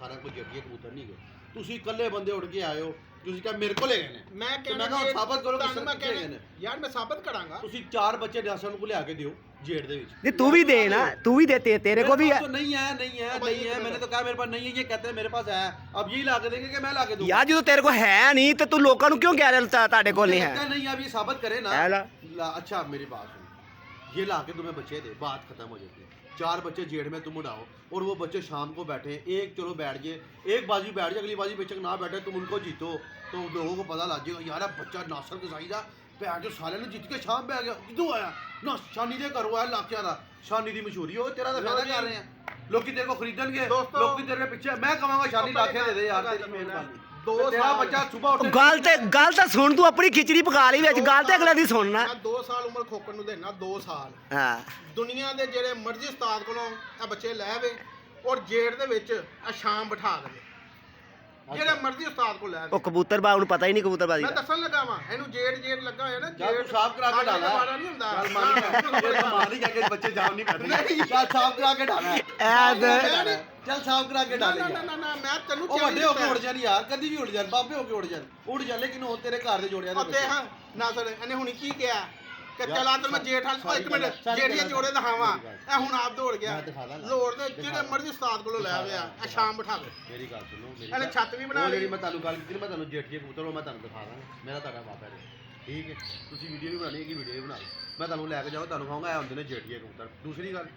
ਸਾਰਿਆਂ ਕੋਲ ਜੱਟੀਏ ਕਬੂਤਰ ਨਹੀਂ ਗਏ ਤੁਸੀਂ ਇਕੱਲੇ ਬੰਦੇ ਉੱਡ ਕੇ ਆਏ ਹੋ ਤੁਸੀਂ ਕਿਹਾ ਮੇਰੇ ਕੋਲ ਹੈਗੇ ਨੇ ਮੈਂ ਕਿਹਾ ਸਾਬਤ ਕਰੋ ਕਿ ਮੈਂ ਹੈਗੇ ਨੇ ਯਾਰ ਮੈਂ ਸਾਬਤ ਕਰਾਂਗਾ ਤੁਸੀਂ 4 ਬੱਚੇ ਨਾਸਰ ਨੂੰ ਲਿਆ ਕੇ ਦਿਓ जेठ दे विच नहीं तू भी दे ना तू भी दे तेरे को भी है तो नहीं है मैंने तो कहा मेरे पास नहीं है ये कहते हैं मेरे पास है अब यही ला के देंगे कि मैं ला के दूं यार जो तेरे को है नहीं तो तू लोगों को क्यों कह रहा ताड़े को नहीं है नहीं अब ये साबित करे ना अच्छा मेरी बात सुन ये ला के तुम्हें बच्चे दे बात खत्म हो जाती है 4 बच्चे जेठ में तुम उड़ाओ और वो बच्चे शाम को बैठे एक चलो बैठ जाए एक बाजी बैठ जाए अगली बाजी बेशक ना बैठे तुम उनको जीतो तो लोगों को पता लग जाएगा यार बच्चा नासर कसाई का भैन जो सारे ने जीत के शाम पे आ गया कितों आया ना शानी दे घरों आया लाखियां दा शानी दी मशहूरी हो तेरा तो फायदा कर रहे हैं लोग तेरे को खरीदणगे लोग तेरे पीछे मैं कहूंगा शानी लाखियां दे दे यार तेरी मेहरबानी तेरा बच्चा सुबह उठ गल तो सुन तू अपनी खिचड़ी पका ली विच गल ते अगले दी सुनना मैं 2 साल उम्र खोकन नु देना 2 साल हां दुनिया दे जेड़े मर्जी उस्ताद कोलों आ बच्चे ले आवे और जेड़ दे विच आ शाम बिठा देवे जेड़ा मर्जी उस्ताद को ले आवे ओ कबूतर बा उन्हें पता ही नहीं कबूतरबाजी मैं दसन लगा वा एनु जेड़ लगा होया ना जेड़ साफ करा के डाला नहीं हुंदा चल मानी जाके बच्चे जाम नहीं बैठे चल साफ करा के डाला चल साफ करा के डाले ना मैं तन्नू ओ ਵੱਡੇ ਹੋ ਕੇ ਉੜ ਜਾਣ ਯਾਰ ਕਦੀ ਵੀ ਉੜ ਜਾਣ ਬਾਬੇ ਹੋ ਕੇ ਉੜ ਜਾਣ ਲੇਕਿਨ ਹੁਣ ਤੇਰੇ ਘਰ ਦੇ ਜੋੜਿਆਂ ਦੇ ਬੱਚੇ ਹਾਂ ਨਾ ਸਰ ਇਹਨੇ ਹੁਣੀ ਕੀ ਕਿਹਾ ਕਿ ਚਲ ਆ ਤੇ ਮੈਂ ਜੇਠ ਹਾਲ ਇੱਕ ਮਿੰਟ ਜਿਹੜੀਆਂ ਜੋੜੇ ਦਿਖਾਵਾਂ ਇਹ ਹੁਣ ਆਪ ਦੌੜ ਗਿਆ ਲੋੜ ਦੇ ਜਿਹੜੇ ਮਰਜ਼ੀ ਉਸਤਾਦ ਕੋਲੋਂ ਲੈ ਆਵੇ ਆ ਸ਼ਾਮ ਬਿਠਾ ਦੇ ਮੇਰੀ ਗੱਲ ਸੁਣੋ ਮੇਰੀ ਇਹਨੇ ਛੱਤ ਵੀ ਬਣਾ ਲਈ ਜਿਹੜੀ ਮੈਂ ਤੁਹਾਨੂੰ ਗੱਲ ਕੀਤੀ ਮੈਂ ਤੁਹਾਨੂੰ ਜੇਠੀਏ ਕਬੂਤਰ ਉਹ ਮੈਂ ਤੁਹਾਨੂੰ ਦਿਖਾ ਦਾਂਗਾ ਮੇਰਾ ਤੁਹਾਡਾ ਬਾਬਾ ਹੈ ਠੀਕ ਹੈ ਤੁਸੀਂ ਵੀਡੀਓ ਵੀ ਬਣਾਣੀ ਹੈ ਕਿ ਵੀਡੀਓ ਵੀ ਬਣਾ ਲਓ ਮੈਂ ਤੁਹਾਨੂੰ ਲੈ ਕੇ ਜਾਵਾਂ ਤੁਹਾਨੂੰ ਕਹਾਂਗਾ ਇਹ ਹੁੰਦੇ ਨੇ ਜੇਠੀਏ ਕਬੂਤਰ ਦੂਸਰੀ ਗੱਲ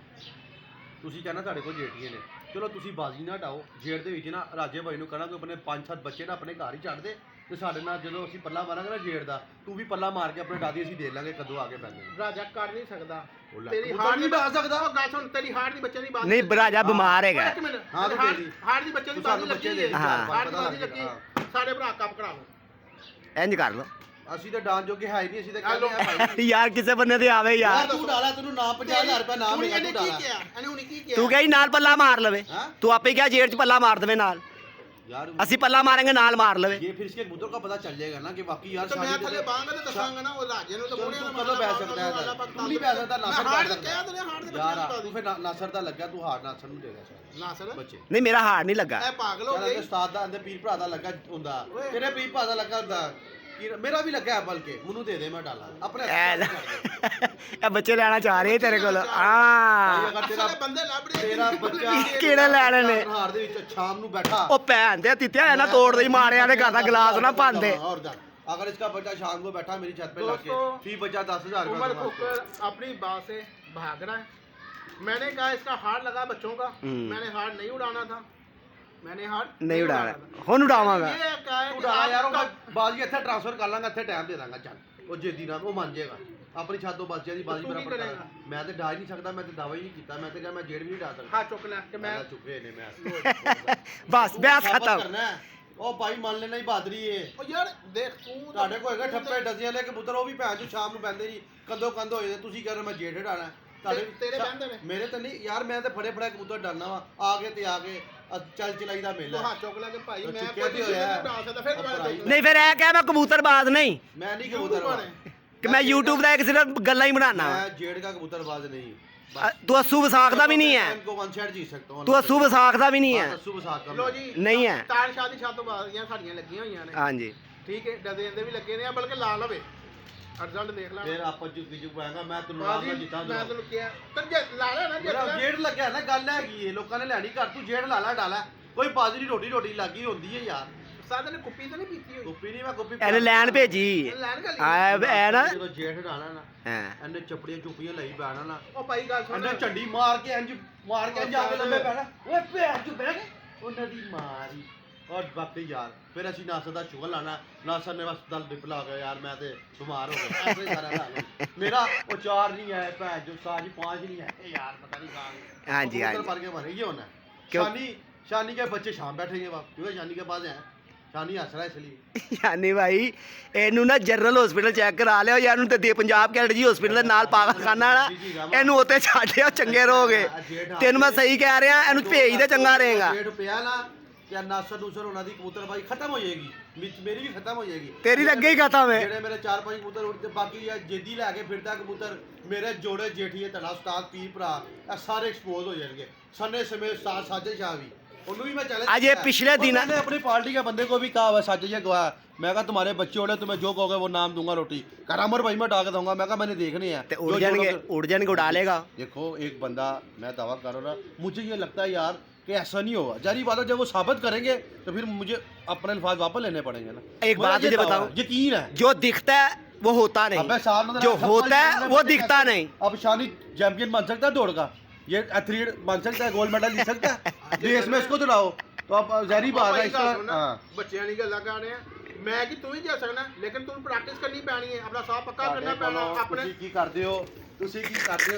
ਤੁਸੀਂ ਕਹਿੰਦਾ ਤੁਹਾਡੇ ਕੋਲ ਜੇਠੀਏ ਨੇ ਚਲੋ ਤੁਸੀਂ ਬਾਜ਼ੀ ਨਾ ਹਟਾਓ ਜੇਠ ਦੇ ਵਿੱਚ ਨਾ ਰਾਜੇ ਭਾਈ ਨੂੰ ਕਹਿਣਾ ਕਿ ਆਪਣੇ 5-7 ਬੱਚੇ ਨਾ ਆਪਣੇ ਘਰ ਹੀ ਛੱਡ ਦੇ ਤੇ ਸਾਡੇ ਨਾਲ ਜਦੋਂ ਅਸੀਂ ਪੱਲਾ ਮਾਰਾਂਗੇ ਨਾ ਜੇਠ ਦਾ ਤੂੰ ਵੀ ਪੱਲਾ ਮਾਰ ਕੇ ਆਪਣੇ ਦਾਦੀ ਅਸੀਂ ਦੇ ਲਾਂਗੇ ਕਦੋਂ ਆ ਕੇ ਪੈਂਦੇ ਰਾਜਾ ਕਰ ਨਹੀਂ ਸਕਦਾ ਤੇਰੀ ਹਾਰ ਨਹੀਂ ਬਾ ਸਕਦਾ ਉਹ ਗੱਲ ਸੁਣ ਤੇਰੀ ਹਾਰ ਦੀ ਬੱਚੇ ਦੀ ਬਾਤ नहीं राजा बीमार है ਹਾਂ ਹਾਰ ਦੀ ਬੱਚੇ ਦੀ ਬਾਤ ਲੱਗੀ ਹੈ ਹਾਰ ਦੀ ਬਾਤ ਲੱਗੀ ਸਾਡੇ ਭਰਾ ਕੰਮ ਕਰਾ ਲਓ इंज कर लो ਅਸੀਂ ਤਾਂ ਡਾਂਸ ਜੋਗੇ ਹੈ ਹੀ ਨਹੀਂ ਅਸੀਂ ਤਾਂ ਕਹਿੰਦੇ ਆ ਭਾਈ यार किसे बंदे ते आवे यार ਤੂੰ ਡਾਲਾ ਤੈਨੂੰ ਨਾ 50000 ਰੁਪਏ ਨਾ ਮਿਲਿਆ ਤੂੰ ਡਾਲਾ ਇਹਨੇ ਹੁਣੀ ਕੀ ਕਿਹਾ तू कही नाल पल्ला मार लवे तू आपे क्या जेठ च पल्ला मार देवे नाल यार ਅਸੀਂ पल्ला मारेंगे नाल मार लवे ये फिर इसके कबूतर का पता चल जाएगा ना कि वाकई यार तो मैं थले बांगा ते दसांगा ना वो राजे ਨੂੰ तो तू कदों बैठ सकता है तू नहीं बैठ सकता नासर हार ਕਹਿ ਦੇ ਹਾਰ ਦੇ यार तू फिर नासर ਦਾ ਲੱਗਾ ਤੂੰ ਹਾਰ ਨਾਸਰ ਨੂੰ ਦੇਗਾ ਸ਼ਾਇਦ ਨਾਸਰ ਬੱਚੇ नहीं मेरा हार नहीं लगा ਇਹ ਪਾਗਲ ਹੋ ਤੇਰੇ ਗਈ ਉਸਤਾਦ ਦਾ ਅੰਦਰ ਪੀਰ ਭਰਾ ਦਾ ਲੱਗਾ ਹੁੰਦਾ ਤੇਰੇ ਪੀਰ ਭਰਾ ਦਾ ਲੱਗਾ ਹੁੰਦਾ मेरा भी लगा है बल्कि ਮੈਨੂੰ ਦੇ ਦੇ ਮੈਂ ਡਾਲਾਂ ਆਪਣੇ ਇਹ ਬੱਚੇ ਲੈਣਾ ਚਾਹ ਰਹੇ ਤੇਰੇ ਕੋਲ ਹਾਂ ਅਗਰ ਤੇਰਾ ਬੰਦੇ ਲੱਭ ਰਹੇ ਤੇਰਾ ਬੱਚਾ ਕਿਹੜੇ ਲੈਣੇ ਨੇ ਹਾਰ ਦੇ ਵਿੱਚ ਸ਼ਾਮ ਨੂੰ ਬੈਠਾ ਉਹ ਭੈਣ ਦੇ ਤਿੱਤਿਆ ਇਹਨਾਂ ਤੋੜਦੇ ਹੀ ਮਾਰਿਆ ਨੇ ਘਰ ਦਾ ਗਲਾਸ ਨਾ ਭਾਂਦੇ और अगर इसका बच्चा शाम को बैठा मेरी छत पे लाके फी बच्चा 10,000 उमर खुकर अपनी बात से भाग रहा है मैंने कहा इसका हार लगा बच्चों का मैंने हार नहीं उड़ाना था मैंने हार नहीं उड़ाना ਹੁਣ ਉਡਾਵਾਂਗਾ ये क्या है उड़ा यार वो बाजी ਇੱਥੇ ਟ੍ਰਾਂਸਫਰ ਕਰ ਲਾਂਗਾ ਇੱਥੇ ਟਾਈਮ ਦੇ ਦਾਂਗਾ ਚੱਲ ਉਹ ਜੇਦੀ ਨਾਲ ਉਹ ਮੰਨ ਜਾਏਗਾ ਆਪਣੀ ਛੱਤ ਤੋਂ ਬੱਚਿਆਂ ਦੀ ਬਾਜੀ ਬਰਾਬਰ ਕਰਾਂਗਾ ਮੈਂ ਤੇ ਡਾ ਹੀ ਨਹੀਂ ਸਕਦਾ ਮੈਂ ਤੇ ਦਾਵਾ ਹੀ ਨਹੀਂ ਕੀਤਾ ਮੈਂ ਤੇ ਕਿਹਾ ਮੈਂ ਜੇੜ ਵੀ ਨਹੀਂ ਡਾ ਸਕਦਾ ਹਾਂ ਚੁੱਕ ਲੈ ਕਿ ਮੈਂ ਚੁੱਕੇ ਨੇ ਮੈਂ ਬਸ ਬਹਿਸ ਖਤਮ ਉਹ ਭਾਈ ਮੰਨ ਲੈਣਾ ਹੀ ਬਹਾਦਰੀ ਏ ਉਹ ਯਾਰ ਦੇਖ ਤੂੰ ਤੁਹਾਡੇ ਕੋਲ ਹੈਗਾ ਠੱਪੇ ਡੱਜੀਆਂ ਲੈ ਕਬੂਤਰ ਉਹ ਵੀ ਭੈਣ ਚੋਂ ਸ਼ਾਮ ਨੂੰ ਪੈਂਦੇ ਜੀ ਕੰਦੋ ਕੰਦ ਹੋਏ ਤੁਸੀਂ ਕਹਿੰਦੇ ਮੈਂ ਜੇੜ ਡਾਣਾ ਤੇਰੇ ਬੰਦੇ ਨੇ ਮੇਰੇ ਤਾਂ ਨਹੀਂ ਯਾਰ ਮੈਂ ਤੇ ਫੜੇ ਕਬੂਤਰ ਡਾਲਣਾ ਵਾ ਆ ਕੇ ਚੱਲ ਚਲਾਈ ਦਾ ਮੇਲਾ ਹਾਂ ਚੁੱਕ ਲੈ ਕੇ ਭਾਈ ਮੈਂ ਚੁੱਕਿਆ ਤੇ ਹੋਇਆ ਉਡਾ ਸਕਦਾ ਫਿਰ ਦੁਬਾਰਾ ਨਹੀਂ ਫਿਰ ਇਹ ਕਹਿ ਮੈਂ ਕਬੂਤਰਬਾਜ਼ ਨਹੀਂ ਮੈਂ ਨਹੀਂ ਕਬੂਤਰ ਕਿ ਮੈਂ YouTube ਦਾ ਇੱਕ ਸਿਰਫ ਗੱਲਾਂ ਹੀ ਬਣਾਉਣਾ ਮੈਂ ਜੇੜ ਦਾ ਕਬੂਤਰਬਾਜ਼ ਨਹੀਂ ਤੂੰ ਅਸੂ ਵਿਸਾਖ ਦਾ ਵੀ ਨਹੀਂ ਹੈ इनको वन साइड जी सकता हूं ਤੂੰ ਅਸੂ ਵਿਸਾਖ ਦਾ ਵੀ ਨਹੀਂ ਹੈ असू बसाख का ਲੋ ਜੀ ਨਹੀਂ ਹੈ ਤਾਰ ਸ਼ਾਦੀ ਛੱਤ ਤੋਂ ਬਾਜ਼ੀਆਂ ਸਾਡੀਆਂ ਲੱਗੀਆਂ ਹੋਈਆਂ ਨੇ ਹਾਂਜੀ ਠੀਕ ਹੈ ਡਦੇ ਦੇ ਵੀ ਲੱਗੇ ਨੇ ਆ ਬਲਕਿ ਲਾ ਲਵੇ ਰਿਜ਼ਲਟ ਦੇਖ ਲੈ फिर आप जुग पाएगा मैं तैਨੂੰ ਰਾਮ ਨਾਲ ਜਿੱਤਾਂ ਮੈਂ ਤੈਨੂੰ ਕਿਹਾ ਤੇ ਜੇ ਲਾ ਲੈ ਨਾ ਮੇਰਾ ਜੇੜ ਲੱਗਿਆ ਨਾ ਗੱਲ ਹੈਗੀ ਏ ਲੋਕਾਂ ਨੇ ਲੈਣੀ ਘਰ ਤੂੰ ਜੇੜ ਲਾ ਲੈ ਡਾਲਾ ਕੋਈ ਬਾਜ਼ਰੀ ਰੋਟੀ ਲੱਗੀ ਹੁੰਦੀ ਏ ਯਾਰ ਸਾਦ ਨੇ ਕੁੱਪੀ ਤਾਂ ਨਹੀਂ ਪੀਤੀ ਹੋਈ ਕੁੱਪੀ ਨਹੀਂ ਮੈਂ ਕੁੱਪੀ ਇਹਨੇ ਲੈਣ ਭੇਜੀ ਲੈਣ ਗੱਲ ਐ ਨਾ ਜਦੋਂ ਜੇੜ ਡਾਲਾ ਨਾ ਹਾਂ ਇਹਨੇ ਚਪੜੀਆਂ ਚੁਪੀਆਂ ਲਈ ਪੈਣਾ ਨਾ ਉਹ ਭਾਈ ਗੱਲ ਸੁਣ ਇਹਨੇ ਝੰਡੀ ਮਾਰ ਕੇ ਇੰਜ ਜਾ ਕੇ ਲੰਮੇ ਪੈਣਾ ਓਏ ਭੈਣ ਚੁ ਬਹਿ ਗਏ ਉਹਨਾਂ ਦੀ ਮਾਰੀ और बाकी यार फिर ਅਸੀਂ ਨਾਸਰ ਦਾ ਚੁਗਲ ਲਾਣਾ ਨਾਸਰ ਨੇ ਬਸ ਦਲ ਬਿਪਲਾ ਗਿਆ ਯਾਰ ਮੈਂ ਤੇ ਬਿਮਾਰ ਹੋ ਗਿਆ ਐਸੇ ਸਾਰਾ ਹਾਲ ਮੇਰਾ ਉਹ 4 ਨਹੀਂ ਹੈ ਭੈਣ ਜੋ ਸਾਜੀ 5 नहीं है यार पता नहीं कहां ਹਾਂਜੀ ਹਾਂਜੀ पर के मारे ये होना क्यों? शानी के बच्चे शाम बैठेंगे बाप क्यों शानी के पास है शानी हंस रहा है इसलिए ਯਾਨੀ ਭਾਈ ਇਹਨੂੰ ਨਾ ਜਨਰਲ ਹਸਪੀਟਲ ਚੈੱਕ ਕਰਾ ਲਿਓ ਯਾਰ ਨੂੰ ਤੇ ਦੇ ਪੰਜਾਬ ਕੈਨੇਡਾ ਜੀ ਹਸਪੀਟਲ ਦੇ ਨਾਲ ਪਾਗਲਖਾਨਾ ਵਾਲਾ ਇਹਨੂੰ ਉੱਤੇ ਛੱਡਿਓ ਚੰਗੇ ਰਹੋਗੇ ਤੈਨੂੰ ਮੈਂ ਸਹੀ ਕਹਿ ਰਿਹਾ ਇਹਨੂੰ ਭੇਜ ਦੇ ਚੰਗਾ ਰਹੇਗਾ पेट पिया ना क्या नासर नूसर होना दी कबूतरबाजी खत्म हो जाएगी मेरी भी खत्म हो जाएगी तेरी तो अगे ही खत्म है जेड़े मेरे 4-5 कबूतर उड़ते बाकी यार जेदी लैके फिरदा कबूतर मेरे जोड़े जेठिए तड़ा उस्ताद पीर भरा सारे एक्सपोज हो जाएंगे सन्ने समेत साजे शाह भी ਉਹਨੂੰ ਵੀ ਮੈਂ ਚੈलेंज आज ये पिछले दिन मैंने अपनी पार्टी के बंदे को भी कहा हुआ सच ये गवाया मैं कहा तुम्हारे बच्चे उड़े तुम्हें जो कहोगे वो नाम दूंगा रोटी करामर भाई मैं डाक दूंगा मैं कहा मैंने देखनी है उड़ जाएंगे उड़ा लेगा। देखो एक बंदा मैं दावा कर रहा मुझे ये लगता है यार कि ऐसा नहीं होगा जारी बात है जब वो साबित करेंगे तो फिर मुझे अपने अल्फाज वापस लेने पड़ेंगे ना। एक बात मुझे बताओ यकीन है जो दिखता है वो होता अबे नहीं, साल जो होता है वो दिखता नहीं। अब शानी चैंपियन बन सकता है दौड़ का ये एथलीट बन सकता है गोल्ड मेडल जीत सकता है देश में इसको दौड़ाओ तो अब जहरी बात है इसका ਬੱਚਿਆਂ ਦੀ ਗੱਲਾਂ ਕਰ ਰਹੇ ਆ ਮੈਂ ਕਿ ਤੂੰ ਵੀ ਜਾ ਸਕਣਾ ਲੇਕਿਨ ਤੂੰ ਪ੍ਰੈਕਟਿਸ ਕਰਨੀ ਪੈਣੀ ਹੈ ਆਪਣਾ ਸਾਹ ਪੱਕਾ ਕਰਨਾ ਪੈਣਾ ਆਪਣੇ ਤੁਸੀਂ ਕੀ ਕਰਦੇ ਹੋ ਤੁਸੀਂ ਕੀ ਕਰਦੇ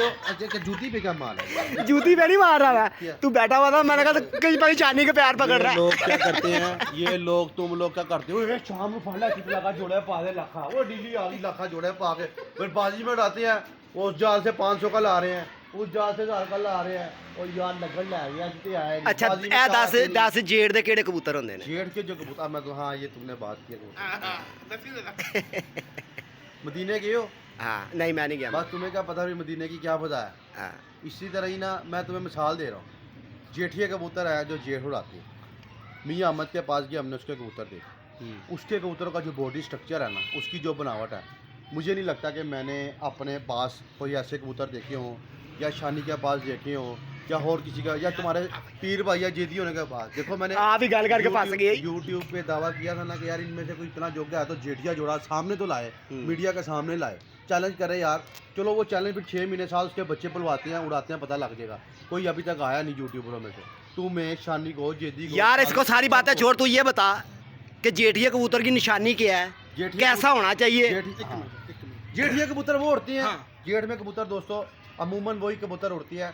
ਹੋ ਅੱਜੇ ਕਿ ਜੂਤੀ पे क्या मार है जूती पे नहीं मार रहा मैं, तू बैठा हुआ था मैंने कहा कहीं पर चांदी के प्यार पकड़ रहा है। लोग क्या करते हैं ये लोग तुम लोग क्या करते हो ये शाम को फड़ ला कितना लगा जोड़े पा दे लाखा वो डिली आ गई लाखा जोड़े पा के फिर बाजी में उड़ाते हैं उस जाल से 500 का ला रहे हैं उस जाल से 1000 का ला रहे हैं और यार लगन ले गया कितने आए नहीं। अच्छा बाजी में ए चार 10 जेड़ दे केड़े कबूतर होंदे ने जेठ के जो कबूतर मैं तो हाँ ये तुमने बात की है ਦੱਸੀ ਦੇ मदीने गए हो हाँ नहीं मैं नहीं गया। बस तुम्हें क्या पता भी मदीने की क्या वजह है। हाँ, इसी तरह ही ना मैं तुम्हें मिसाल दे रहा हूँ जेठिया कबूतर है जो जेठ उड़ाती है मियाँ अहमद के पास गया हमने उसके कबूतर देखे उसके कबूतर का जो बॉडी स्ट्रक्चर है ना उसकी जो बनावट है मुझे नहीं लगता कि मैंने अपने पास कोई ऐसे कबूतर देखे हों या शानी के पास देखे हों या और किसी का या तुम्हारे पीर भाई या जेदी होने के पास देखो मैंने आप ही गाल करके फंस गए। यूट्यूब पे दावा किया था ना कि यार इनमें से कोई इतना योग्य है तो जेठिया जोड़ा सामने तो लाए मीडिया के सामने लाए चैलेंज करे यार चलो वो चैलेंज फिर 6 महीने साल उसके बच्चे पलवाते हैं उड़ाते हैं पता लग जाएगा कोई अभी तक आया नहीं यूट्यूबरों में से तू मैं शानी को जेदी को यार इसको सारी बातें छोड़, तू ये बता कि जेठिया कबूतर की निशानी क्या है, जेठिया कैसा होना चाहिए। जेठिया कबूतर वो उड़ती हैं हाँ। जेठ में कबूतर दोस्तों अमूमन वही कबूतर उड़ती है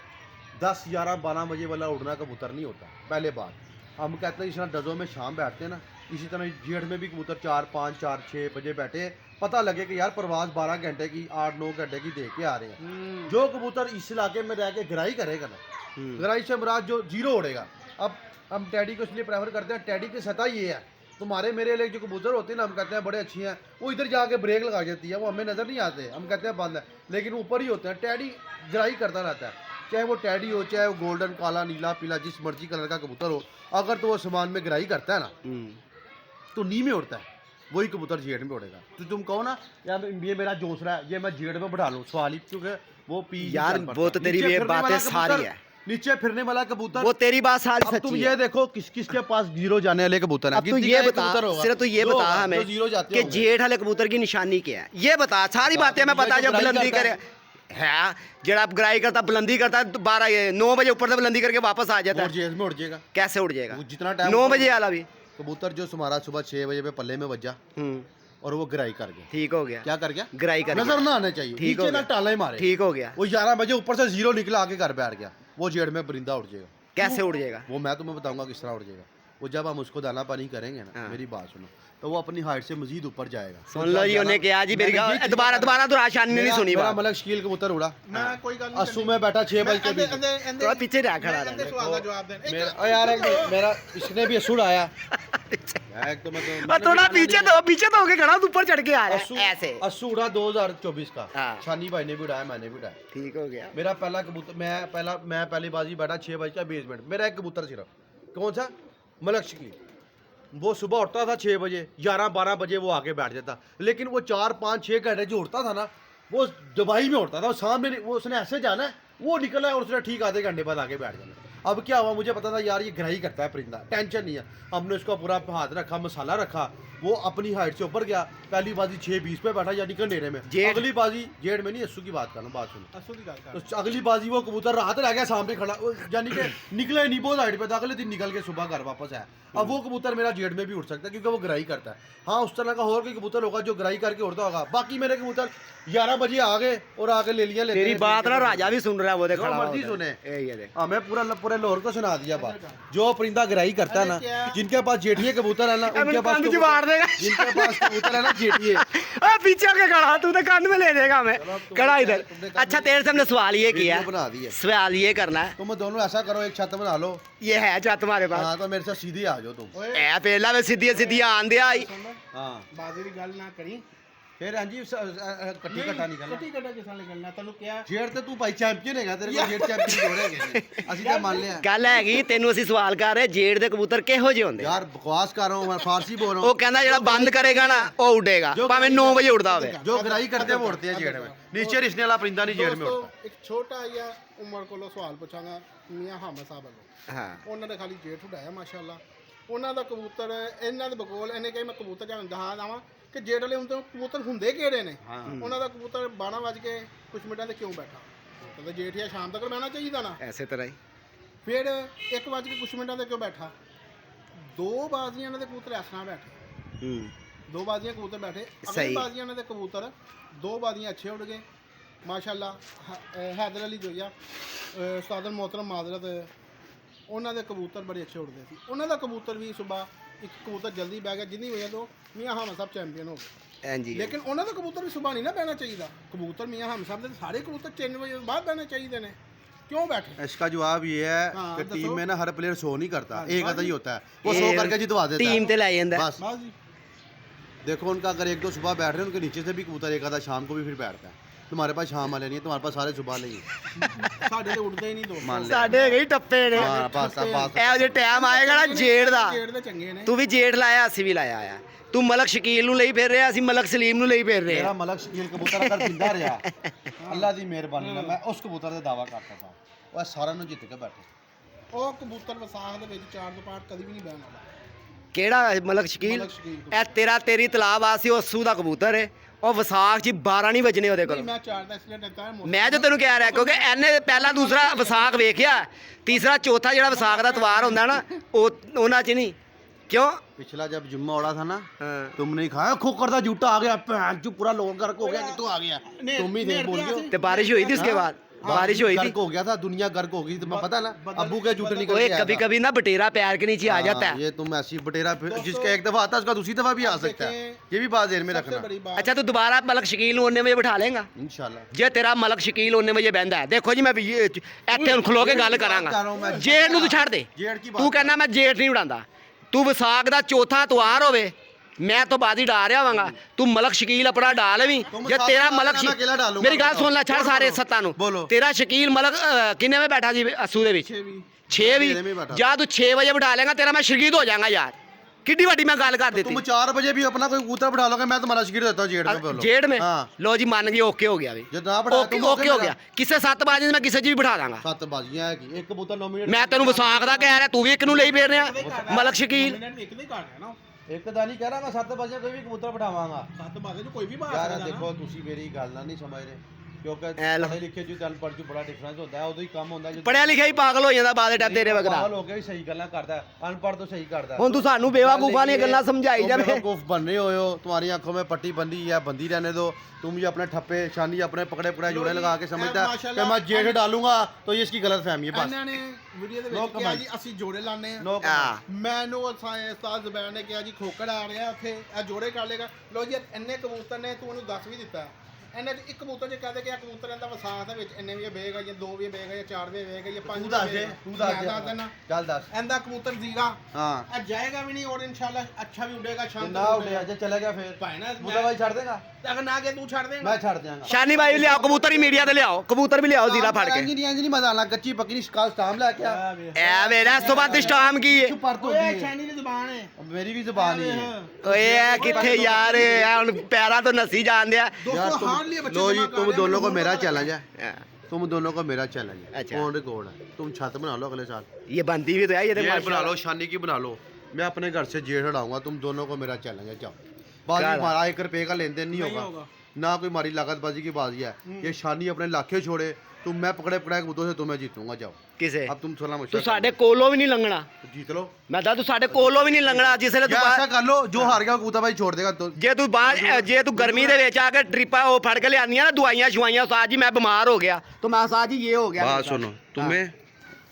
10 11 12 बजे वाला उड़ना कबूतर नहीं होता। पहले बात हम कहते हैं जिस तरह डजों में शाम बैठते हैं ना इसी तरह जेठ में भी कबूतर 4 5 4 6 बजे बैठे पता लगे कि यार परवाज 12 घंटे की 8 9 घंटे की दे के आ रहे हैं। जो कबूतर इस इलाके में रह के गराई करेगा ना गराई से मुराद जो जीरो उड़ेगा। अब हम टैडी को इसलिए प्रेफर करते हैं टैडी की सतह ये है तुम्हारे मेरे लिए जो कबूतर होते हैं ना हम कहते हैं बड़े अच्छी हैं वो इधर जाके ब्रेक लगा देती है वो हमें नज़र नहीं आते हम कहते हैं बंद है लेकिन ऊपर ही होते हैं टैडी गराई करता रहता है चाहे वो टैडी हो चाहे वो गोल्डन काला नीला पीला जिस मर्जी कलर का कबूतर हो अगर तो वो सामान में गराई करता है ना तो नी में उड़ता है वही कबूतर जेठ में उड़ेगा। तो तुम कहो ना यार ये मेरा जोसरा है ये मैं जेठ में बढ़ा लूँ सवाल ही क्योंकि वो पी यार वो तो तेरी ये बातें सारी है नीचे फिरने वाला कबूतर वो तेरी बात सारी अब तुम सच्ची ये है। देखो किस किस के पास जीरो जाने वाले कबूतर हैं अब तू ये बता सिर्फ तू ये बता हमें जीरो जाते कि जेठ वाले कबूतर की निशानी क्या है ये बता सारी बातें मैं बता जब बुलंदी करे है जरा गराई करता बुलंदी करता है 9 बजे ऊपर से बुलंदी करके वापस आ जाता और है जेल में उड़ जाएगा कैसे उड़ जाएगा वो जितना टाइम 9 बजे वाला भी कबूतर जो तुम्हारा सुबह 6 बजे पे पल्ले में बजा और वो गराई कर गया ठीक हो गया क्या कर गया गराई कर नजर ना आने चाहिए ठीक हो नीचे ना गया टाला ही मारे ठीक हो गया वो 11 बजे ऊपर से जीरो निकला आके घर बैठ गया वो जेड़ में परिंदा उड़ जाएगा कैसे उड़ जाएगा वो मैं तुम्हें बताऊंगा किस तरह उड़ जाएगा वो जब हम उसको दाना पानी करेंगे ना हाँ। मेरी बात सुनो तो वो अपनी हाइट से मजीद ऊपर जाएगा सुन लो जी उन्हें क्या जी मेरी दोबारा दोबारा तो राशानी नहीं सुनी मेरा बात मलक शकील कबूतर उड़ा मैं कोई गल अस्सू में बैठा 6 बजे के बीच थोड़ा पीछे रह खड़ा अंदर सवाल का जवाब देना मेरा यार मेरा इसने भी अस्सू उड़ाया एक तो मैं थोड़ा पीछे तो होके खड़ा तू ऊपर चढ़ के आ रहा अस्सू है ऐसे अस्सू उड़ा 2024 का हाँ। शानी भाई ने भी उड़ाया मैंने भी उड़ाया ठीक हो गया मेरा पहला कबूतर मैं पहली बाजी बैठा 6 बजे का बेसमेंट मेरा एक कबूतर सिर्फ कौन सा मलक शकील वो सुबह उठता था 6 बजे 11-12 बजे वो आके बैठ जाता लेकिन वो 4-5-6 घंटे जो उठता था ना वो दुबई में उठता था वो सामने वो उसने ऐसे जाना है वो निकला है और उसने ठीक आधे घंटे बाद आके बैठ जाना। अब क्या हुआ मुझे पता था यार ये गराई करता है परिंदा टेंशन नहीं है हमने उसका पूरा हाथ रखा मसाला रखा वो अपनी हाइट से ऊपर गया पहली बाजी 6:20 पे बैठा यानी कंडेरे में अगली बाजी जेड़ में नहीं अस्सू की बात करना बात सुनो असू की गल कर तो अगली बाजी वो कबूतर रात रह गया सामने खड़ा यानी कि निकला ही नहीं बहुत हाइट पे था अगले दिन निकल के सुबह घर वापस आया। अब वो कबूतर मेरा जेड़ में भी उड़ सकता है क्योंकि वो गराई करता है। हाँ उस तरह का और कोई कबूतर होगा जो गराई करके उड़ता होगा बाकी मेरे कबूतर 11 बजे आ गए और आगे ले लिया तेरी बात ना राजा भी सुन रहा है वो देख खड़ा मर्जी होता है। सुने ये देख हमें पूरे लाहौर को सुना दिया बात जो परिंदा गराई करता है ना जिनके पास जेठिए कबूतर है ना उनके पास कान की मार देगा जिनके पास कबूतर है ना जेठिए पीछे होके खड़ा तू तो कान में ले देगा हमें खड़ा इधर। अच्छा तेरे से हमने सवाल ये किया बना दिया सवाल ये करना है तुम दोनों ऐसा करो एक छत बना लो ये है चाह तुम्हारे पास हाँ तो मेरे साथ सीधे आ जाओ तुम ए पहला में सीधी आंदे आई हाँ बाजी की गल ना करी ਫਿਰ ਹਾਂਜੀ ਕੱਟੀ ਘਟਾ ਨਿਕਲਣਾ ਕੱਟੀ ਕੱਟਾ ਕਿਸਾਂ ਨਿਕਲਣਾ ਤੈਨੂੰ ਕਿਹਾ ਜੇੜ ਤੇ ਤੂੰ ਭਾਈ ਚੈਂਪੀਅਨ ਹੈਗਾ ਤੇਰੇ ਕੋਲ ਜੇੜ ਚੈਂਪੀਅਨ ਜੋੜੇ ਹੈਗੇ ਨੇ ਅਸੀਂ ਤਾਂ ਮੰਨ ਲਿਆ ਗੱਲ ਹੈਗੀ ਤੈਨੂੰ ਅਸੀਂ ਸਵਾਲ ਕਰ ਰਹੇ ਜੇੜ ਦੇ ਕਬੂਤਰ ਕਿਹੋ ਜਿਹੇ ਹੁੰਦੇ यार बकवास कर रहा हूँ मैं फारसी बोल रहा ਉਹ हूँ ਕਹਿੰਦਾ ਜਿਹੜਾ ਬੰਦ ਕਰੇਗਾ ਨਾ ਉਹ ਉੱਡੇਗਾ ਭਾਵੇਂ 9 ਵਜੇ ਉੱਡਦਾ ਹੋਵੇ जो ग्राई करते हैं वो उड़ते हैं जेड़ में नीचे रिश्ते वाला परिंदा नहीं जेड़ में ਦੋਸਤੋ उड़ता ਇੱਕ ਛੋਟਾ ਜਿਹਾ ਉਮਰ ਕੋਲੋਂ ਸਵਾਲ ਪੁੱਛਾਂਗਾ ਮੀਆਂ ਹਾਮਦ ਸਾਹਿਬ ਵੱਲੋਂ ਹਾਂ ਉਹਨਾਂ ਨੇ ਖਾਲੀ ਜੇਠ ਉਡਾਇਆ ਮਾਸ਼ਾਅੱਲਾ ਉਹਨਾਂ ਦਾ ਕਬੂਤਰ ਇਹਨਾਂ ਦੇ ਬਕੋਲ ਇਹਨੇ ਕਹੀ ਮੈਂ ਕਬੂਤਰ ਜਾਂ ਦਹਾ ਦਵਾਂ ਕਿ ਜੇਠ ਵਾਲੇ ਹੁੰਦੇ ਕਬੂਤਰ ਹੁੰਦੇ ਕਿਹੜੇ ਨੇ ਉਹਨਾਂ ਦਾ ਕਬੂਤਰ 12 ਵਜ ਕੇ ਕੁਝ ਮਿੰਟਾਂ ਤੇ ਕਿਉਂ ਬੈਠਾ ਕਹਿੰਦੇ ਜੇਠ ਜਾਂ ਸ਼ਾਮ ਤੱਕ ਬਹਿਣਾ ਚਾਹੀਦਾ ਨਾ ਐਸੇ ਤਰ੍ਹਾਂ ਹੀ ਫਿਰ 1 ਵਜ ਕੇ ਕੁਝ ਮਿੰਟਾਂ ਤੇ ਕਿਉਂ ਬੈਠਾ 2 ਬਾਜ਼ੀਆਂ ਇਹਨਾਂ ਦੇ ਕਬੂਤਰ ਇਸ ਤਰ੍ਹਾਂ ਬੈਠੇ ਹੂੰ 2 ਬਾਜ਼ੀਆਂ ਕਬੂਤਰ ਬੈਠੇ ਸਹੀ। ਅਗਲੀ ਬਾਜ਼ੀਆਂ ਇਹਨਾਂ ਦੇ ਕਬੂਤਰ 2 ਬਾਜ਼ੀਆਂ ਅੱਛੇ ਉੱਡ ਗਏ ਮਾਸ਼ਾਅੱਲਾ ਹੈਦਰ ਅਲੀ ਜੋਈਆ ਉਸਤਾਦ ਮੁਹਤਰਮ ਮਾਜ਼ਰਤ ਉਹਨਾਂ ਦੇ ਕਬੂਤਰ ਬੜੇ ਅੱਛੇ ਉੱਡਦੇ ਸੀ ਉਹਨਾਂ ਦਾ ਕਬੂਤਰ ਵੀ ਸਵੇਰ ਇੱਕ ਕਬੂਤਰ ਜਲਦੀ ਬਹਿ ਗਿਆ ਜਿੰਨੀ ਵਜ੍ਹਾ ਤੋਂ ਮੀਆਂ ਹਾਮਦ ਸਾਹਿਬ ਚੈਂਪੀਅਨ ਹੋ ਗਏ ਹਾਂਜੀ ਲੇਕਿਨ ਉਹਨਾਂ ਦਾ ਕਬੂਤਰ ਵੀ ਸਵੇਰ ਨਹੀਂ ਨਾ ਬਹਿਣਾ ਚਾਹੀਦਾ ਕਬੂਤਰ ਮੀਆਂ ਹਾਮਦ ਸਾਹਿਬ ਦੇ ਸਾਰੇ ਕਬੂਤਰ 3 ਵਜੇ ਤੋਂ ਬਾਅਦ ਬਹਿਣੇ ਚਾਹੀਦੇ ਨੇ क्यों बैठे है इसका जवाब ये है हाँ, कि दसो। टीम में ना हर प्लेयर सो नहीं करता हाँ, एक बस आधा ही जी। होता है वो सो करके जितवा देता ਟੀਮ ਤੇ है ਲੈ ਜਾਂਦਾ बस बस जी देखो उनका अगर 1-2 सुबह बैठ रहे हैं उनके नीचे से भी कबूतर एक आधा शाम को भी फिर बैठता है तुम्हारे पास शाम वाले नहीं है तुम्हारे पास सारे सुबह वाले ही हैं ਸਾਡੇ ਤੇ ਉੱਡਦੇ ਹੀ ਨਹੀਂ ਦੋ मान लिया ਸਾਡੇ ਹੈਗੇ ਹੀ ਟੱਪੇ ਨੇ हाँ बस बस ਇਹੋ ਜਿਹੇ ਟਾਈਮ ਆਏਗਾ ਨਾ ਜੇੜ ਦਾ ਜੇੜ ਦੇ ਚੰਗੇ ਨੇ ਤੂੰ ਵੀ ਜੇੜ ਲਾਇਆ ਅਸੀਂ ਵੀ ਲਾਇਆ ਆ ਤੂੰ ਮਲਕ ਸ਼ਕੀਲ ਨੂੰ ਲਈ ਫਿਰ ਰਿਹਾ ਅਸੀਂ ਮਲਕ ਸਲੀਮ ਨੂੰ ਲਈ ਫਿਰ ਰਹੇ मेरा ਹਾਂ। मलक शकील कबूतर अगर जिंदा रहा अल्लाह दी मेहरबानी ਨਾਲ मैं उस कबूतर ਦਾ ਦਾਵਾ ਕਰਦਾ ਸਾਂ ਉਹ ਸਾਰਿਆਂ ਨੂੰ ਜਿੱਤ ਕੇ ਬੈਠੇ ਉਹ ਕਬੂਤਰ ਵਿਸਾਖ ਦੇ ਵਿੱਚ 4 ਤੋਂ 5 ਕਦੀ ਵੀ ਨਹੀਂ ਬਹਿਣ ਵਾਲਾ ਕਿਹੜਾ ਮਲਕ ਸ਼ਕੀਲ ਮਲਕ ਸ਼ਕੀਲ ਇਹ ਤੇਰੀ ਤਲਾਬ ਆ ਸੀ ਉਹ ਅੱਸੂ ਦਾ ਕਬੂਤਰ ਹੈ ਉਹ ਵਿਸਾਖ 'ਚ 12 ਨਹੀਂ ਵਜਣੇ ਉਹਦੇ ਕੋਲ ਮੈਂ 4 ਦਾ ਐਕਸੀਡੈਂਟ ਕੀਤਾ ਹੈ ਮੈਂ ਜੋ ਤੈਨੂੰ ਕਹਿ ਰਿਹਾ ਕਿਉਂਕਿ ਇਹਨੇ ਪਹਿਲਾ ਦੂਸਰਾ ਵਿਸਾਖ ਵੇਖਿਆ ਤੀਸਰਾ ਚੌਥਾ ਜਿਹੜਾ ਵਿਸਾਖ ਦਾ ਤਵਾਰ ਹੁੰਦਾ ਨਾ ਉਹ ਉਹਨਾਂ 'ਚ ਨਹੀਂ ਕਿਉਂ पिछला जब जुम्मा उड़ा था ना ਹਾਂ तुमने ही खाया खोकर दा जूटा आ गया भैन जो पूरा लोड गर्क हो गया कि तू आ गया तुम ही थे बोल गए ਤੇ ਬਾਰਿश ਹੋਈ थी उसके बाद बारिश हुई थी गर्क हो गया था दुनिया गर्क हो गई तुम्हें पता ना अब्बू के जूटे निकल ओए के आया कभी था। कभी ना बटेरा पैर के नीचे आ जाता हाँ, है ये तुम ऐसी बटेरा जिसका एक दफा आता है उसका दूसरी दफा भी आ सकता है ये भी बात ध्यान में सबसे रखना बड़ी बात अच्छा तू दोबारा मलक शकील ਨੂੰ 19 ਵਜੇ ਬਿਠਾ ਲੇਗਾ इंशाल्लाह ਜੇ ਤੇਰਾ ਮਲਕ ਸ਼ਕੀਲ 19 ਵਜੇ ਬਹਿੰਦਾ ਹੈ ਦੇਖੋ ਜੀ ਮੈਂ ਵੀ ਇੱਥੇ ਹੁਣ ਖਲੋ ਕੇ ਗੱਲ ਕਰਾਂਗਾ ਜੇਠ ਨੂੰ ਤੂੰ ਛੱਡ ਦੇ जेड़ की ਤੂੰ बात ਕਹਿੰਦਾ ਮੈਂ ਜੇਠ ਨਹੀਂ ਉਡਾਉਂਦਾ ਤੂੰ ਵਿਸਾਖ ਦਾ ਚੌਥਾ ਤਵਾਰ ਹੋਵੇ ਮੈਂ ਤਾਂ ਬਾਦੀ ਡਾ ਰਿਹਾ ਵਾਂਗਾ ਤੂੰ ਮਲਕ ਸ਼ਕੀਲ ਆਪਣਾ ਡਾ ਲਵੀਂ तुम ਜੇ साथ ਤੇਰਾ में ਮਲਕ मैं अकेला डालूंगा। ਮੇਰੀ ਗੱਲ ਸੁਣ ਲੈ ਛੱਡ ਸਾਰੇ ਸੱਤਾਂ ਨੂੰ बोलो। ਤੇਰਾ ਸ਼ਕੀਲ ਮਲਕ ਕਿੰਨੇ ਵਜੇ ਬੈਠਾ ਸੀ ਅਸੂ ਦੇ ਵਿੱਚ 6 ਵੀ ਮੇਰੇ ਵਿੱਚ ਬੈਠਾ। ਜਾਂ ਤੂੰ 6 ਵਜੇ ਬਿਠਾ ਲੇਗਾ ਤੇਰਾ ਮੈਂ ਸ਼ਗੀਦ ਹੋ ਜਾਵਾਂਗਾ ਯਾਰ ਕਿੱਡੀ ਵੱਡੀ ਮੈਂ ਗੱਲ ਕਰ ਦਿੱਤੀ तुम 4 बजे भी अपना कोई कबूतर बिठा लोगे मैं तुम्हारा शिकिर देता हूँ जेड़ में बोलो जेड़ में हाँ लो जी मान गए ओके हो गया भी जो ना बिठा तुम ओके हो गया किसे 7 ਵਜੇ ਮੈਂ ਕਿਸੇ ਜੀ ਵੀ ਬਿਠਾ ਦਾਂਗਾ 7 बाजियां है कि एक कबूतर नॉमिनेट ਮੈਂ ਤੈਨੂੰ ਵਿਸਾਖ ਦਾ ਕਹਿ ਰਿਹਾ ਤੂੰ ਵੀ ਇੱਕ ਨੂੰ ਲਈ ਫੇਰ ਰਿਹਾ ਮਲਕ ਸ਼ਕੀਲ ਮਿੰਟ ਇੱਕ ਨਹੀਂ ਕਾਟ ਹੈ ਨਾ एक दा नहीं कह रहा मैं 7 बजे कोई भी कबूतर बिठावांगा 7 ਬਾਜ਼ੇ ਨੂੰ ਕੋਈ ਵੀ ਬਾਹਰ यार देखो तुसी मेरी गल ना नहीं समझ रहे क्योंकि ਐ ਲਓ। पढ़े लिखे जो अनपढ़ जो बड़ा डिफरेंस होता है उदो ही कम होता है ਪੜਿਆ ਲਿਖਿਆ ਹੀ ਪਾਗਲ ਹੋ ਜਾਂਦਾ ਬਾਅਦ ਟਾਈਮ ਤੇਰੇ ਵਗਰਾ पागल होके भी सही गल्ला करता है अनपढ़ तो सही करता है ਹੁਣ ਤੂੰ ਸਾਨੂੰ ਬੇਵਕੂਫਾਂ ਦੀਆਂ ਗੱਲਾਂ ਸਮਝਾਈ ਜਾਵੇ बेवकूफ बन रहे हो तुम्हारी आंखों में पट्टी बंदी है बंदी रहने दो तुम ये अपने ठप्पे शानी अपने पकड़े पकड़े जोड़े लगा के समझता है कि मैं जेठ डालूंगा तो ये इसकी गलत फहमी है बस ਇਹਨਾਂ ਨੇ ਵੀਡੀਓ ਦੇ No ਵਿੱਚ ਕਿਹਾ comment। ਜੀ ਅਸੀਂ ਜੋੜੇ ਲਾਣੇ ਆ नो ਹਾਂ ਮੈਨੂੰ ਉਸਤਾਦ ਜ਼ੁਬੈਰ ਨੇ ਕਿਹਾ ਜੀ ਖੋਕੜ ਆ ਰਿਹਾ ਉੱਥੇ ਇਹ ਜੋੜੇ ਕਰ ਲੇਗਾ ਲੋ ਜੀ ਇੰਨੇ ਕਬੂਤਰ ਨੇ ਤੂੰ ਉਹਨੂੰ ਦੱਸ ਵੀ ਦਿੱਤਾ ਇਹਨੇ ਇੱਕ ਕਬੂਤਰ ਜੇ ਕਹਦੇ ਕਿ ਇਹ ਕਬੂਤਰ ਇਹਦਾ ਵਿਸਾਖ ਦੇ ਵਿੱਚ ਇੰਨੇ ਵੀ ਬੇਗਾ ਜਾਂ 2 ਵੀ ਬੇਗਾ ਜਾਂ 4 ਵੀ ਬੇਗਾ ਜਾਂ 5 तू दस दे तू दस दे ਦੇਣਾ चल दस ਇਹਦਾ ਕਬੂਤਰ ਜ਼ੀਰਾ हाँ ਇਹ ਜਾਏਗਾ ਵੀ ਨਹੀਂ ਔਰ ਇਨਸ਼ਾਅੱਲਾ ਅੱਛਾ ਵੀ ਉੱਡੇਗਾ ਸ਼ਾਮ ना उठे आज चला गया फिर ਭਾਈ ਨਾ मुझे भाई छाड़ देगा ਅਗਰ ਨਾ ਕਿ ਤੂੰ ਛੱਡ ਦੇਗਾ मैं छाड़ देंगा ਸ਼ਾਨੀ ਭਾਈ ਲਿਆਓ ਕਬੂਤਰ ਹੀ ਮੀਡੀਆ ਤੇ ਲਿਆਓ ਕਬੂਤਰ ਵੀ ਲਿਆਓ ਜ਼ੀਰਾ ਫੜ ਕੇ नहीं मजा आना कच्ची पक्की शिकायत स्टाम लेके आ ਐ ਵੇਰਾ ਇਸ ਤੋਂ ਬਾਅਦ ਸਟਾਮ ਕੀ ਹੈ चुप पर तो ਓਏ ਸ਼ਾਨੀ ਦੀ ਜ਼ੁਬਾਨ ਹੈ मेरी भी जुबान ही है ਓਏ ਇਹ ਕਿੱਥੇ ਯਾਰ ਇਹ ਹੁਣ ਪੈਰਾਂ ਤੋਂ ਨੱਸੀ ਜਾਂਦੇ ਆ ਦੋਸਤੋ ਹਾਰਡਲੀ ਬੱਚੇ लो जी जमा कर तुम रहे हैं, दोनों को मैंने मेरा बोला चैलेंज है तुम दोनों को मेरा चैलेंज है अच्छा। ऑन रिकॉर्ड है तुम छत बना लो अगले साल ये बनती भी तो है ये तो जेठ बना लो शानी की बना लो मैं अपने घर से जेठ हटाऊंगा तुम दोनों को मेरा चैलेंज है जाओ बाजी क्या हमारा 1 रुपए का लेन देन नहीं नहीं होगा होगा। ना कोई हमारी लागतबाजी की बाजी है ये शानी अपने लाखे छोड़े तुम मैं पकड़े पकड़ाए कबूतरों से तुम्हें जीतूंगा जाओ ਕਿਸੇ अब तुम सोलह ਤੂੰ मुश्किल ਸਾਡੇ ਕੋਲੋਂ ਵੀ ਨਹੀਂ ਲੰਘਣਾ जीत लो ਮੈਂ ਤਾਂ ਤੂੰ ਸਾਡੇ ਕੋਲੋਂ ਵੀ ਨਹੀਂ ਲੰਘਣਾ ਜਿਸ ਵੇਲੇ ਤੂੰ या ਬਾਹਰ- ऐसा कर लो जो हार गया कबूतर भाई छोड़ देगा तो ਜੇ ਤੂੰ ਬਾਹਰ ਜੇ ਤੂੰ ਗਰਮੀ ਦੇ ਵਿੱਚ ਆ ਕੇ ਟ੍ਰਿਪਾਂ ਉਹ ਫੜ ਕੇ ਲਿਆਂਦੀਆਂ ਨਾ ਦਵਾਈਆਂ ਸ਼ਵਾਈਆਂ ਉਸਤਾਦ ਜੀ ਮੈਂ ਬਿਮਾਰ ਹੋ ਗਿਆ तो मैं उस्ताद जी ये हो गया बात सुनो तुम्हें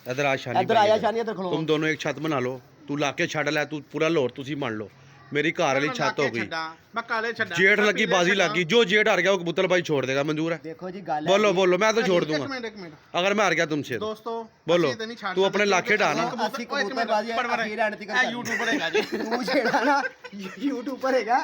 इधर आ शानी इधर आया शानी इधर खलो तुम दोनों एक छत बना लो तू लाके छड़ ले तू पूरा लोड तुसी मान लो मेरी घर वाली छत हो गई ਮੈਂ ਕਾਲੇ ਛੱਡਾ जेठ लगी बाजी लगी जो जेठ हार गया वो कबूतर भाई छोड़ देगा मंजूर है देखो जी गल बोलो बोलो मैं तो छोड़ ਇੱਕ दूंगा ਮਿੰਟ ਇੱਕ ਮਿੰਟ अगर मैं हार गया तुमसे तो। ਦੋਸਤੋ बोलो ਅਸੀਂ ਤਾਂ ਨਹੀਂ ਛੱਡ तू ਸਕਦੇ अपने लाखे क्योंकि ढाना ਅਸੀਂ ਅਸੀਂ ਕਬੂਤਰਬਾਜ਼ੀ ਪਰ ਅਖੀਰ ਐਂਡ ਤੱਕ ਇਹ ਯੂਟਿਊਬਰ ਹੈਗਾ ਜੀ ਤੂੰ ਜਿਹੜਾ ਨਾ ਯੂਟਿਊਬਰ ਹੈਗਾ